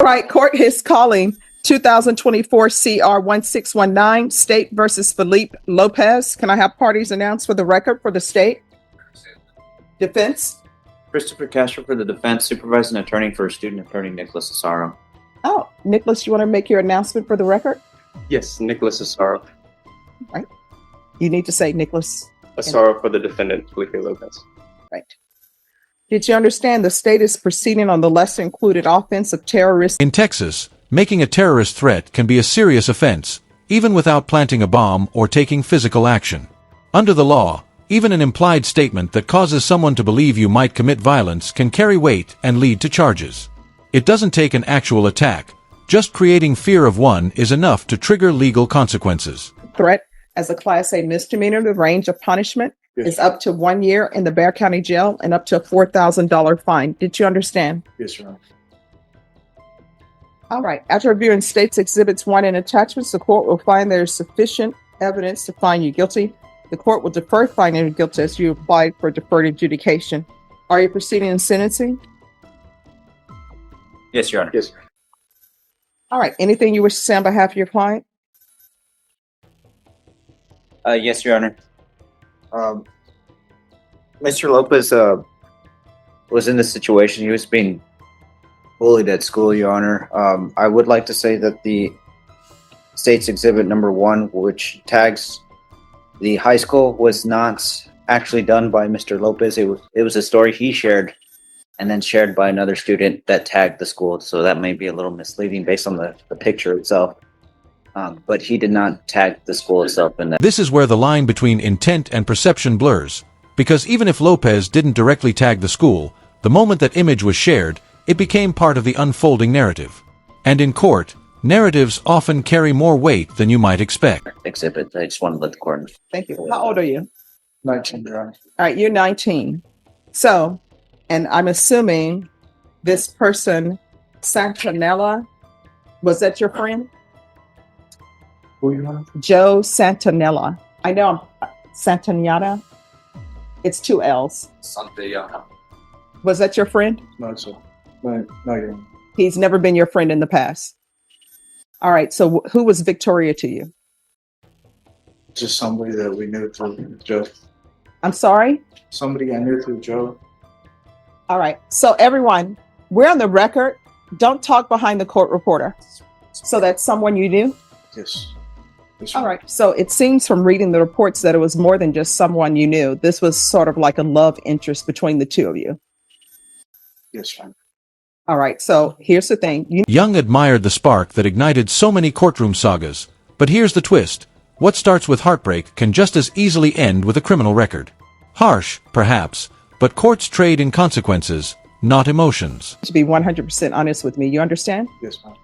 Right, court is calling 2024 CR 1619, State versus Felipe Lopez. Can I have parties announced for the record for the state? Defense? Christopher Castro for the defense, supervising attorney for student attorney Nicholas Asaro. Oh, Nicholas, you want to make your announcement for the record? Yes, Nicholas Asaro. Right. You need to say Nicholas. Asaro for the defendant, Felipe Lopez. Right. Did you understand the state is proceeding on the lesser included offense of terrorist? In Texas, making a terrorist threat can be a serious offense, even without planting a bomb or taking physical action. Under the law, even an implied statement that causes someone to believe you might commit violence can carry weight and lead to charges. It doesn't take an actual attack. Just creating fear of one is enough to trigger legal consequences. Threat as a Class A misdemeanor, the range of punishment is up to 1 year in the Bexar County Jail and up to a $4,000 fine. Did you understand? Yes, Your Honor. All right. After reviewing State's Exhibits 1 and attachments, the court will find there is sufficient evidence to find you guilty. The court will defer finding you guilty as you applied for deferred adjudication. Are you proceeding in sentencing? Yes, Your Honor. Yes, sir. All right. Anything you wish to say on behalf of your client? Yes, Your Honor. Mr. Lopez was in this situation. He was being bullied at school, Your Honor. I would like to say that the State's Exhibit number 1, which tags the high school, was not actually done by Mr. Lopez. It was a story he shared and then shared by another student that tagged the school. So that may be a little misleading based on the picture itself. But he did not tag the school itself in that. This is where the line between intent and perception blurs, because even if Lopez didn't directly tag the school, the moment that image was shared, it became part of the unfolding narrative. And in court, narratives often carry more weight than you might expect. Exhibit. I just wanted to let the court know. Thank you. How old are you? 19, Your Honor. All right, you're 19. So, and I'm assuming this person, Santanella, was that your friend? Who, Your Honor? Joe Santanella. I know Santaniana. It's 2 L's. Santayana. Was that your friend? No, sir. No, Your Honor. He's never been your friend in the past. All right, so who was Victoria to you? Just somebody that we knew through Joe. I'm sorry? Somebody I knew through Joe. All right, so everyone, we're on the record. Don't talk behind the court reporter. So that's someone you knew? Yes. Yes, All right. So it seems from reading the reports that it was more than just someone you knew. This was sort of like a love interest between the two of you. Yes, Your Honor. All right. So here's the thing. Young admired the spark that ignited so many courtroom sagas. But here's the twist. What starts with heartbreak can just as easily end with a criminal record. Harsh, perhaps, but courts trade in consequences, not emotions. To be 100% honest with me, you understand? Yes, ma'am.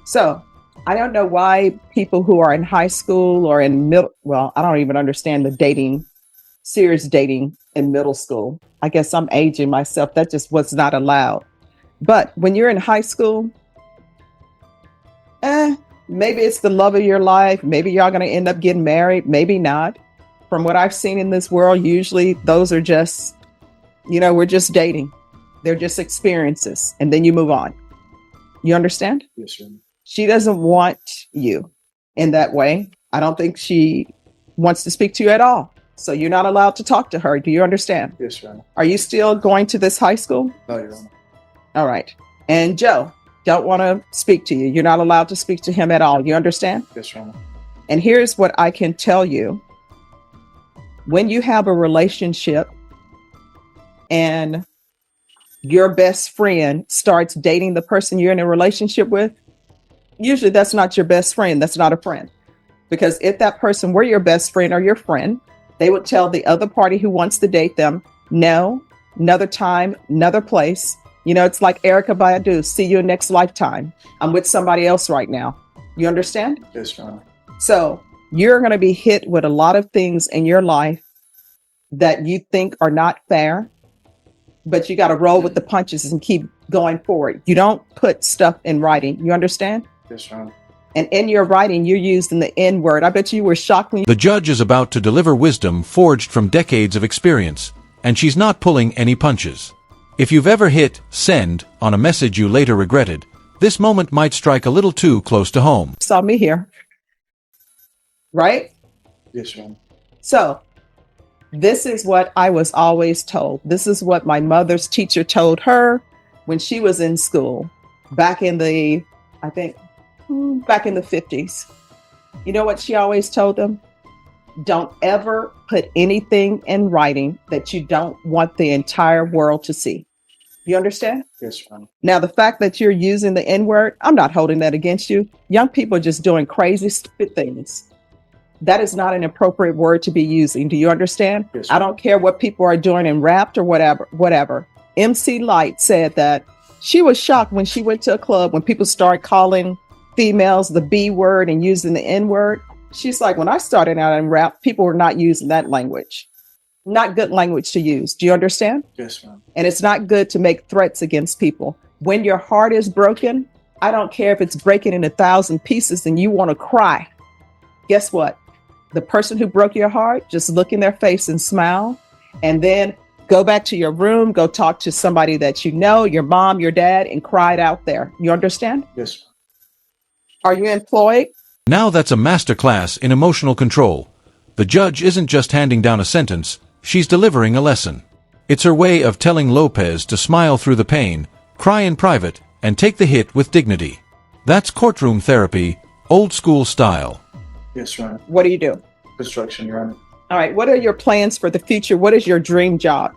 So I don't know why people who are in high school or in middle, well, I don't even understand the dating, serious dating in middle school. I guess I'm aging myself. That just was not allowed. But when you're in high school, maybe it's the love of your life. Maybe y'all going to end up getting married. Maybe not. From what I've seen in this world, usually those are just, we're just dating. They're just experiences. And then you move on. You understand? Yes, Your Honor. She doesn't want you in that way. I don't think she wants to speak to you at all. So you're not allowed to talk to her. Do you understand? Yes, Your Honor. Are you still going to this high school? No, Your Honor. All right. And Joe, don't want to speak to you. You're not allowed to speak to him at all. You understand? Yes, Your Honor. And here's what I can tell you. When you have a relationship and your best friend starts dating the person you're in a relationship with, usually that's not your best friend. That's not a friend. Because if that person were your best friend or your friend, they would tell the other party who wants to date them, no, another time, another place. It's like Erykah Badu, see you next lifetime. I'm with somebody else right now. You understand? Yes, Your Honor. So you're going to be hit with a lot of things in your life that you think are not fair, but you got to roll with the punches and keep going forward. You don't put stuff in writing. You understand? Yes, Your Honor. And in your writing, you're using the N word. I bet you were shocked when The judge is about to deliver wisdom forged from decades of experience, and she's not pulling any punches. If you've ever hit send on a message you later regretted, This moment might strike a little too close to home. Saw me here. Right? Yes, Your Honor. So, this is what I was always told. This is what my mother's teacher told her when she was in school back in the, I think, back in the 50s. You know what she always told them? Don't ever put anything in writing that you don't want the entire world to see. You understand? Yes, Your Honor. Now, the fact that you're using the N-word, I'm not holding that against you. Young people are just doing crazy, stupid things. That is not an appropriate word to be using. Do you understand? Yes, I don't care what people are doing in rap or whatever. MC Light said that she was shocked when she went to a club when people started calling females the B word and using the N word. She's like, when I started out in rap, people were not using that language. Not good language to use. Do you understand? Yes, Your Honor. And it's not good to make threats against people. When your heart is broken, I don't care if it's breaking in 1,000 pieces and you want to cry. Guess what? The person who broke your heart, just look in their face and smile, and then go back to your room, go talk to somebody that you know, your mom, your dad, and cry it out there. You understand? Yes. Are you employed? Now that's a masterclass in emotional control. The judge isn't just handing down a sentence, she's delivering a lesson. It's her way of telling Lopez to smile through the pain, cry in private, and take the hit with dignity. That's courtroom therapy, old school style. Yes, Your Honor. What do you do? Construction, Your Honor. All right. What are your plans for the future? What is your dream job?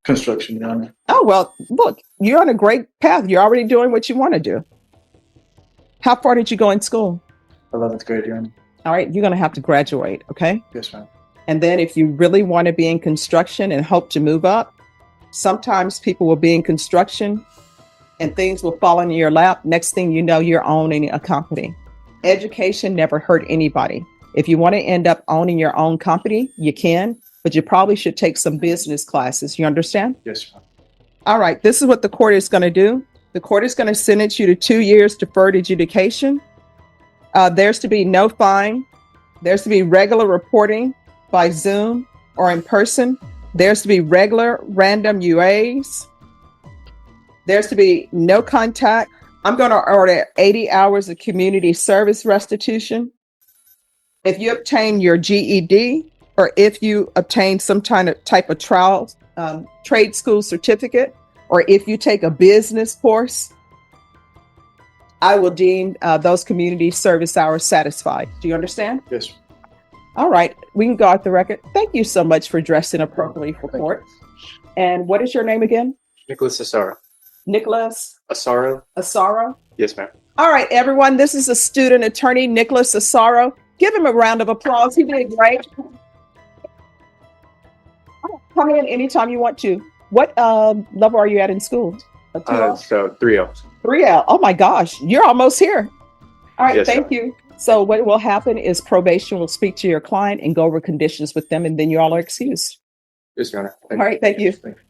Construction, Your Honor. Oh, well, look, you're on a great path. You're already doing what you want to do. How far did you go in school? 11th grade, Your Honor. All right. You're going to have to graduate. Okay. Yes, ma'am. And then if you really want to be in construction and hope to move up, sometimes people will be in construction and things will fall into your lap. Next thing you know, you're owning a company. Education never hurt anybody. If you want to end up owning your own company, you can, but you probably should take some business classes. You understand? Yes, ma'am. All right. This is what the court is going to do. The court is going to sentence you to 2 years deferred adjudication. There's to be no fine. There's to be regular reporting by Zoom or in person. There's to be regular random UAs. There's to be no contact. I'm going to order 80 hours of community service restitution. If you obtain your GED or if you obtain some type of trial, trade school certificate, or if you take a business course, I will deem those community service hours satisfied. Do you understand? Yes. All right. We can go off the record. Thank you so much for dressing appropriately for court. And what is your name again? Nicholas Asaro. Nicholas Asaro? Asaro. Yes, ma'am. All right, everyone. This is a student attorney, Nicholas Asaro. Give him a round of applause. He did great. Come in anytime you want to. What level are you at in school? A 2L? So 3L. 3L. Oh my gosh, you're almost here. All right, Yes, thank you. So what will happen is probation will speak to your client and go over conditions with them, and then you all are excused. Yes, Your Honor. All right, thank you. Thank you.